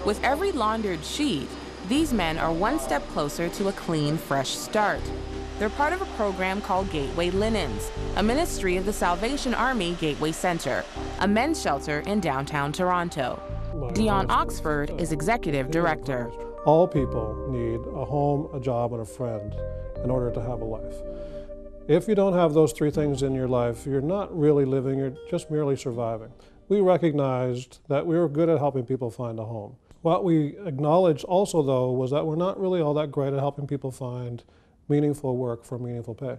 With every laundered sheet, these men are one step closer to a clean, fresh start. They're part of a program called Gateway Linens, a ministry of the Salvation Army Gateway Center, a men's shelter in downtown Toronto. Dion Oxford is executive director. All people need a home, a job, and a friend in order to have a life. If you don't have those three things in your life, you're not really living, you're just merely surviving. We recognized that we were good at helping people find a home. What we acknowledged also, though, was that we're not really all that great at helping people find meaningful work for meaningful pay.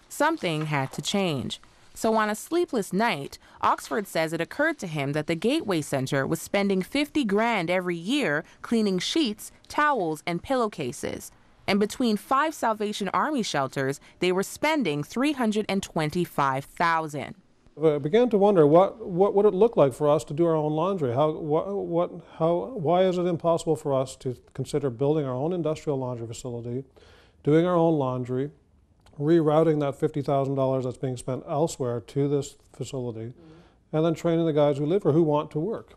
Something had to change. So on a sleepless night, Oxford says it occurred to him that the Gateway Center was spending $50 grand every year cleaning sheets, towels, and pillowcases. And between 5 Salvation Army shelters, they were spending $325,000. I began to wonder what would it look like for us to do our own laundry? Why is it impossible for us to consider building our own industrial laundry facility, doing our own laundry, rerouting that $50,000 that's being spent elsewhere to this facility, and then training the guys who live here who want to work?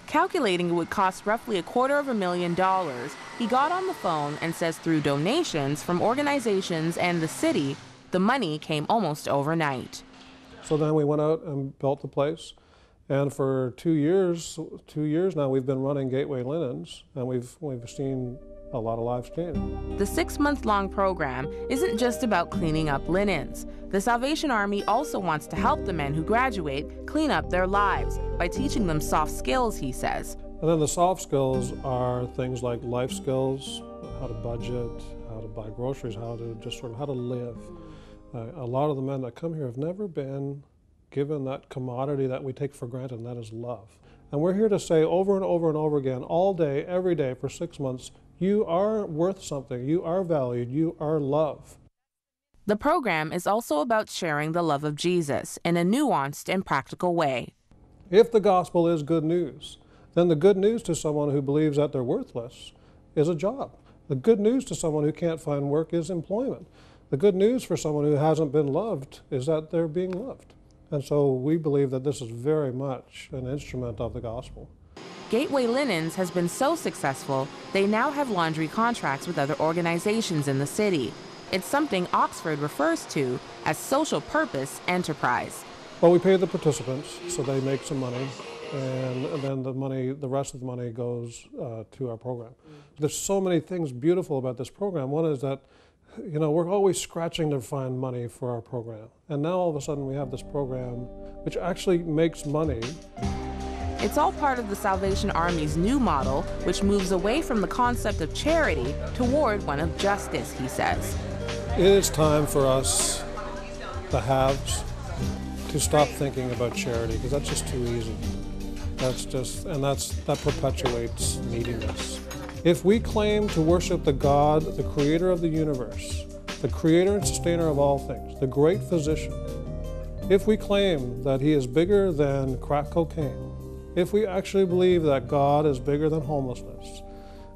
Calculating it would cost roughly $250,000, he got on the phone and says through donations from organizations and the city, the money came almost overnight. So then we went out and built the place, and for 2 years now we've been running Gateway Linens, and we've seen a lot of lives change. The 6-month-long program isn't just about cleaning up linens. The Salvation Army also wants to help the men who graduate clean up their lives by teaching them soft skills, he says. And then the soft skills are things like life skills, how to budget, how to buy groceries, how to live. A lot of the men that come here have never been given that commodity that we take for granted, and that is love. And we're here to say over and over and over again, all day, every day, for 6 months, you are worth something, you are valued, you are loved. The program is also about sharing the love of Jesus in a nuanced and practical way. If the gospel is good news, then the good news to someone who believes that they're worthless is a job. The good news to someone who can't find work is employment. The good news for someone who hasn't been loved is that they're being loved. And so we believe that this is very much an instrument of the gospel. Gateway Linens has been so successful, they now have laundry contracts with other organizations in the city. It's something Oxford refers to as social purpose enterprise. Well, we pay the participants, so they make some money, and then the rest of the money goes to our program. There's so many things beautiful about this program. One is that, you know, we're always scratching to find money for our program. And now all of a sudden we have this program which actually makes money. It's all part of the Salvation Army's new model, which moves away from the concept of charity toward one of justice, he says. It is time for us, the haves, to stop thinking about charity, because that's just too easy. That perpetuates neediness. If we claim to worship the God, the creator of the universe, the creator and sustainer of all things, the great physician, if we claim that he is bigger than crack cocaine, if we actually believe that God is bigger than homelessness,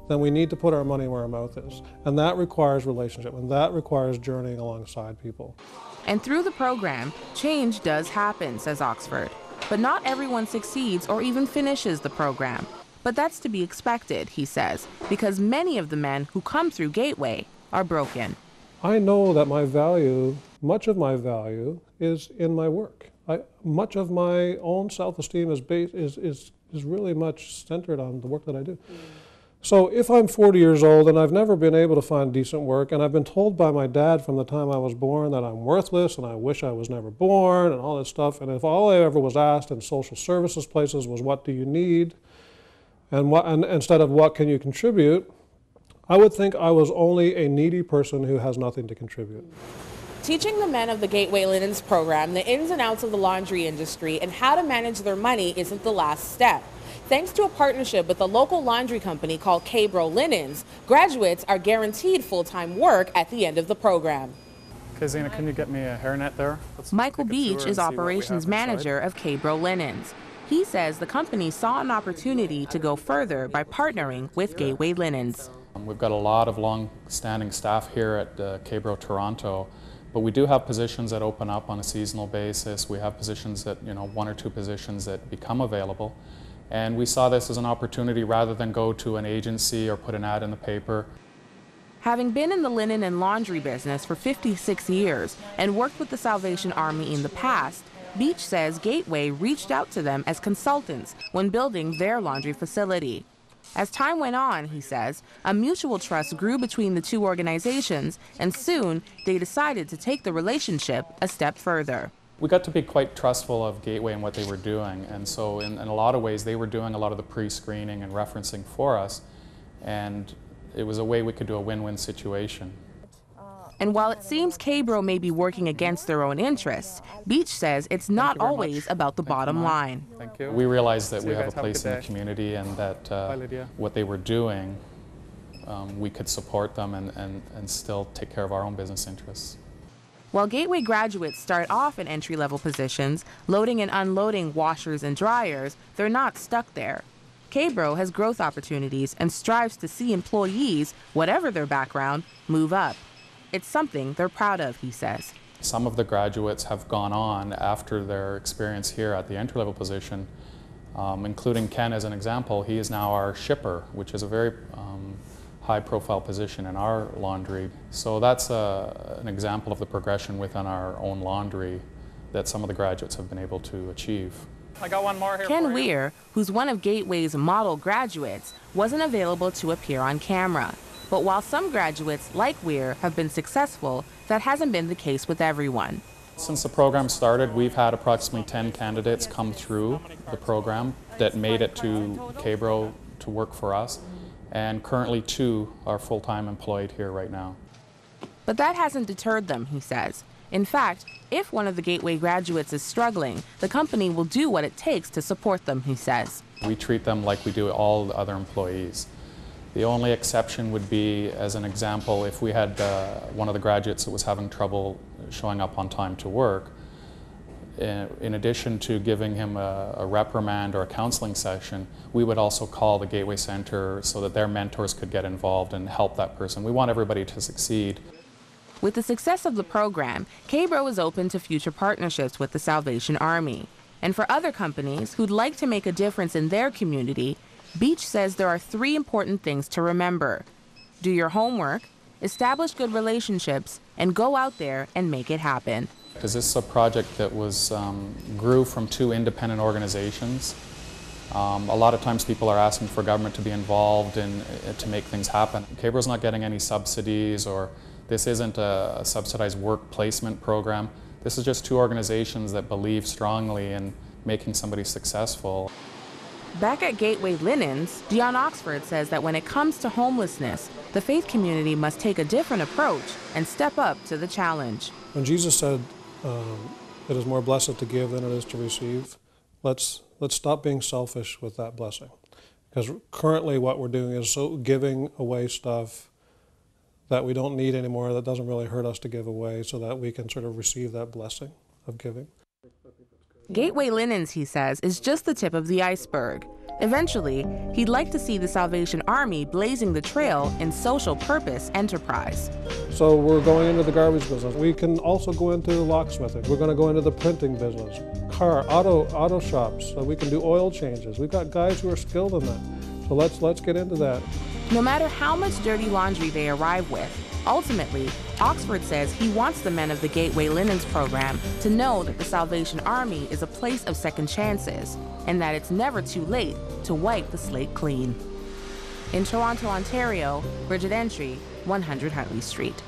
then we need to put our money where our mouth is. And that requires relationship, and that requires journeying alongside people. And through the program, change does happen, says Oxford. But not everyone succeeds or even finishes the program. But that's to be expected, he says, because many of the men who come through Gateway are broken. I know that my value, much of my value, is in my work. Much of my own self-esteem is really much centered on the work that I do. So if I'm 40 years old and I've never been able to find decent work, and I've been told by my dad from the time I was born that I'm worthless and I wish I was never born and all this stuff, and if all I ever was asked in social services places was what do you need, and instead of what can you contribute, I would think I was only a needy person who has nothing to contribute. Teaching the men of the Gateway Linens program the ins and outs of the laundry industry and how to manage their money isn't the last step. Thanks to a partnership with a local laundry company called Cabro Linens, graduates are guaranteed full-time work at the end of the program. Okay, Zena, can you get me a hairnet there? Michael Beach is operations manager of Cabro Linens. He says the company saw an opportunity to go further by partnering with Gateway Linens. We've got a lot of long-standing staff here at Cabro Toronto, but we do have positions that open up on a seasonal basis. We have positions that, 1 or 2 positions that become available. And we saw this as an opportunity rather than go to an agency or put an ad in the paper. Having been in the linen and laundry business for 56 years and worked with the Salvation Army in the past, Beach says Gateway reached out to them as consultants when building their laundry facility. As time went on, he says, a mutual trust grew between the two organizations, and soon they decided to take the relationship a step further. We got to be quite trustful of Gateway and what they were doing, and so in a lot of ways they were doing a lot of the pre-screening and referencing for us, and it was a way we could do a win-win situation. And while it seems K-Bro may be working against their own interests, Beach says it's not always about the bottom line. Thank you. We realized that we have a place in the community and that what they were doing, we could support them and still take care of our own business interests. While Gateway graduates start off in entry-level positions, loading and unloading washers and dryers, they're not stuck there. K-Bro has growth opportunities and strives to see employees, whatever their background, move up. It's something they're proud of, he says. Some of the graduates have gone on after their experience here at the entry-level position, including Ken as an example. He is now our shipper, which is a very high-profile position in our laundry. So that's an example of the progression within our own laundry that some of the graduates have been able to achieve. I got one more here. Ken Weir, who's one of Gateway's model graduates, wasn't available to appear on camera. But while some graduates, like Weir, have been successful, that hasn't been the case with everyone. Since the program started, we've had approximately 10 candidates come through the program that made it to K-Bro to work for us, and currently 2 are full-time employed here right now. But that hasn't deterred them, he says. In fact, if one of the Gateway graduates is struggling, the company will do what it takes to support them, he says. We treat them like we do all the other employees. The only exception would be, as an example, if we had one of the graduates that was having trouble showing up on time to work, in addition to giving him a reprimand or a counseling session, we would also call the Gateway Center so that their mentors could get involved and help that person. We want everybody to succeed. With the success of the program, K-Bro is open to future partnerships with the Salvation Army. And for other companies who'd like to make a difference in their community, Beach says there are 3 important things to remember. Do your homework, establish good relationships, and go out there and make it happen. This is a project that grew from 2 independent organizations. A lot of times people are asking for government to be involved and to make things happen. K-Bro's not getting any subsidies, or this isn't a subsidized work placement program. This is just 2 organizations that believe strongly in making somebody successful. Back at Gateway Linens, Dion says that when it comes to homelessness, the faith community must take a different approach and step up to the challenge. When Jesus said, it is more blessed to give than it is to receive, let's stop being selfish with that blessing. Because currently what we're doing is giving away stuff that we don't need anymore, that doesn't really hurt us to give away, so that we can sort of receive that blessing of giving. Gateway Linens, he says, is just the tip of the iceberg. Eventually, he'd like to see the Salvation Army blazing the trail in social purpose enterprise. So we're going into the garbage business. We can also go into locksmithing. We're going to go into the printing business, auto shops. So we can do oil changes. We've got guys who are skilled in that. So let's get into that. No matter how much dirty laundry they arrive with, ultimately, Oxford says he wants the men of the Gateway Linens program to know that the Salvation Army is a place of second chances and that it's never too late to wipe the slate clean. In Toronto, Ontario, Bridget, Antwi, 100 Huntley Street.